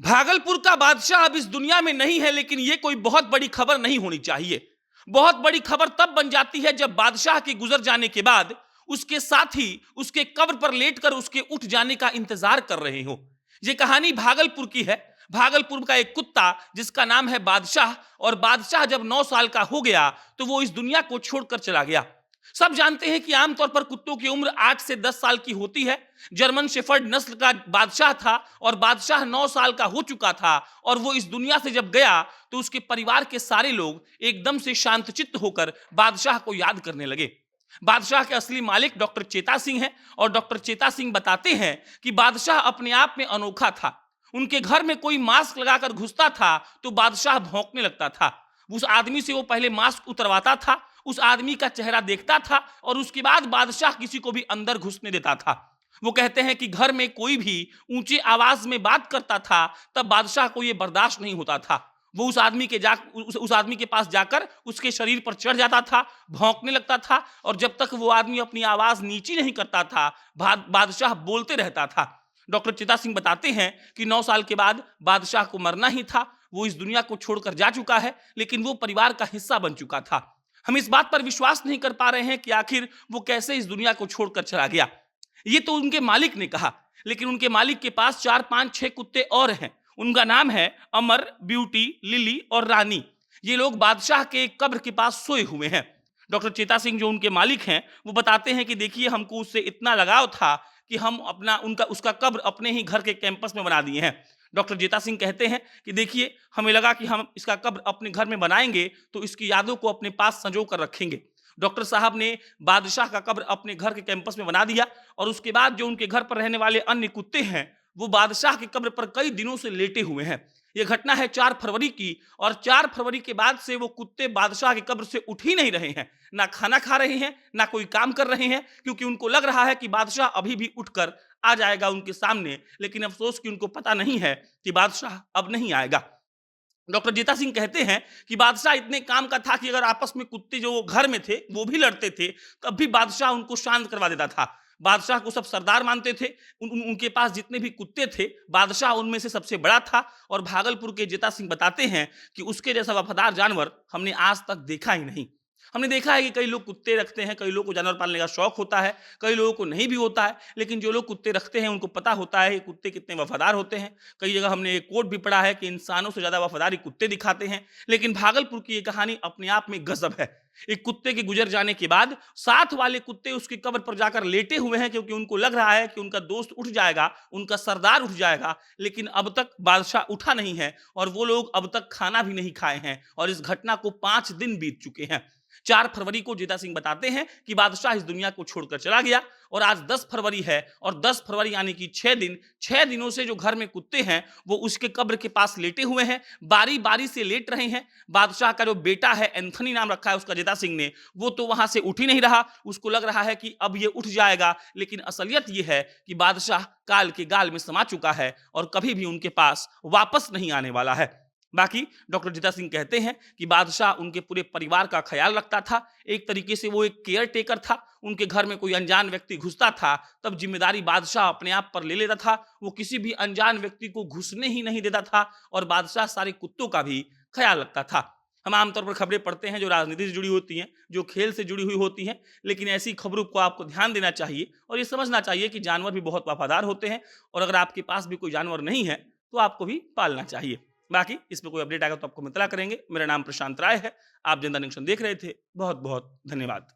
भागलपुर का बादशाह अब इस दुनिया में नहीं है, लेकिन यह कोई बहुत बड़ी खबर नहीं होनी चाहिए। बहुत बड़ी खबर तब बन जाती है जब बादशाह के गुजर जाने के बाद उसके साथी उसके कब्र पर लेटकर उसके उठ जाने का इंतजार कर रहे हो। यह कहानी भागलपुर की है। भागलपुर का एक कुत्ता जिसका नाम है बादशाह, और बादशाह जब 9 साल का हो गया तो वो इस दुनिया को छोड़कर चला गया। सब जानते हैं कि आमतौर पर कुत्तों की उम्र 8 से 10 साल की होती है। जर्मन शेफर्ड नस्ल का बादशाह था और बादशाह 9 साल का हो चुका था, और वो इस दुनिया से जब गया तो उसके परिवार के सारे लोग एकदम से शांतचित्त होकर बादशाह को याद करने लगे। बादशाह के असली मालिक डॉक्टर चेता सिंह हैं, और डॉक्टर चेता सिंह बताते हैं कि बादशाह अपने आप में अनोखा था। उनके घर में कोई मास्क लगाकर घुसता था तो बादशाह भौंकने लगता था। उस आदमी से वो पहले मास्क उतरवाता था, उस आदमी का चेहरा देखता था, और उसके बाद बादशाह किसी को भी अंदर घुसने देता था। वो कहते हैं कि घर में कोई भी ऊंची आवाज में बात करता था तब बादशाह को यह बर्दाश्त नहीं होता था। वो उस आदमी के पास जाकर उसके शरीर पर चढ़ जाता था, भौंकने लगता था, और जब तक वो आदमी अपनी आवाज नीची नहीं करता था बादशाह बोलते रहता था। डॉक्टर चिता सिंह बताते हैं कि 9 साल के बाद बादशाह को मरना ही था। वो इस दुनिया को छोड़कर जा चुका है, लेकिन वो परिवार का हिस्सा बन चुका था। हम इस बात पर विश्वास नहीं कर पा रहे हैं कि आखिर वो कैसे इस दुनिया को छोड़कर चला गया। ये तो उनके मालिक ने कहा, लेकिन उनके मालिक के पास 4, 5, 6 कुत्ते और हैं। उनका नाम है अमर, ब्यूटी, लिली और रानी। ये लोग बादशाह के कब्र के पास सोए हुए हैं। डॉक्टर चेता सिंह जो उनके मालिक हैं, वो बताते हैं कि देखिए, हमको उससे इतना लगाव था कि हम उसका कब्र अपने ही घर के कैंपस में बना दिए हैं। डॉक्टर जेता सिंह कहते हैं कि देखिए, हमें लगा कि हम इसका कब्र अपने घर में बनाएंगे तो इसकी यादों को अपने पास संजो कर रखेंगे। डॉक्टर साहब ने बादशाह का कब्र अपने घर के कैंपस में बना दिया, और उसके बाद जो उनके घर पर रहने वाले अन्य कुत्ते हैं वो बादशाह के कब्र पर कई दिनों से लेटे हुए हैं। यह घटना है 4 फरवरी की, और 4 फरवरी के बाद से वो कुत्ते बादशाह के कब्र से उठ ही नहीं रहे हैं। ना खाना खा रहे हैं, ना कोई काम कर रहे हैं, क्योंकि उनको लग रहा है कि बादशाह अभी भी उठकर आ जाएगा उनके सामने। लेकिन अफसोस कि उनको पता नहीं है कि बादशाह अब नहीं आएगा। डॉक्टर जीता सिंह कहते हैं कि बादशाह इतने काम का था कि अगर आपस में कुत्ते जो घर में थे वो भी लड़ते थे, तब भी बादशाह उनको शांत करवा देता था। बादशाह को सब सरदार मानते थे। उनके पास जितने भी कुत्ते थे, बादशाह उनमें से सबसे बड़ा था। और भागलपुर के जीता सिंह बताते हैं कि उसके जैसा वफादार जानवर हमने आज तक देखा ही नहीं। हमने देखा है कि कई लोग कुत्ते रखते हैं, कई लोगों को जानवर पालने का शौक होता है, कई लोगों को नहीं भी होता है, लेकिन जो लोग कुत्ते रखते हैं उनको पता होता है कि कुत्ते कितने वफादार होते हैं। कई जगह हमने एक कोट भी पढ़ा है कि इंसानों से ज्यादा वफादारी कुत्ते दिखाते हैं। लेकिन भागलपुर की ये कहानी अपने आप में गजब है। एक कुत्ते के गुजर जाने के बाद साथ वाले कुत्ते उसकी कब्र पर जाकर लेटे हुए हैं, क्योंकि उनको लग रहा है कि उनका दोस्त उठ जाएगा, उनका सरदार उठ जाएगा। लेकिन अब तक बादशाह उठा नहीं है, और वो लोग अब तक खाना भी नहीं खाए हैं, और इस घटना को 5 दिन बीत चुके हैं। 4 फरवरी को जीता सिंह बताते हैं कि बादशाह इस दुनिया को छोड़कर चला गया, और आज 10 फरवरी है, और 10 फरवरी यानी कि 6 दिनों से जो घर में कुत्ते हैं वो उसके कब्र के पास लेटे हुए हैं, बारी बारी से लेट रहे हैं। बादशाह का जो बेटा है, एंथनी नाम रखा है उसका जीता सिंह ने, वो तो वहां से उठ ही नहीं रहा। उसको लग रहा है कि अब ये उठ जाएगा, लेकिन असलियत ये है कि बादशाह काल के गाल में समा चुका है और कभी भी उनके पास वापस नहीं आने वाला है। बाकी डॉक्टर जीता सिंह कहते हैं कि बादशाह उनके पूरे परिवार का ख्याल रखता था। एक तरीके से वो एक केयर टेकर था। उनके घर में कोई अनजान व्यक्ति घुसता था तब जिम्मेदारी बादशाह अपने आप पर ले लेता था। वो किसी भी अनजान व्यक्ति को घुसने ही नहीं देता था, और बादशाह सारे कुत्तों का भी ख्याल रखता था। हम आमतौर पर खबरें पढ़ते हैं जो राजनीति से जुड़ी होती हैं, जो खेल से जुड़ी हुई होती हैं, लेकिन ऐसी खबरों को आपको ध्यान देना चाहिए और ये समझना चाहिए कि जानवर भी बहुत वफादार होते हैं, और अगर आपके पास भी कोई जानवर नहीं है तो आपको भी पालना चाहिए। बाकी इसमें कोई अपडेट आएगा तो आपको इत्तला करेंगे। मेरा नाम प्रशांत राय है। आप जनता जंक्शन देख रहे थे। बहुत बहुत धन्यवाद।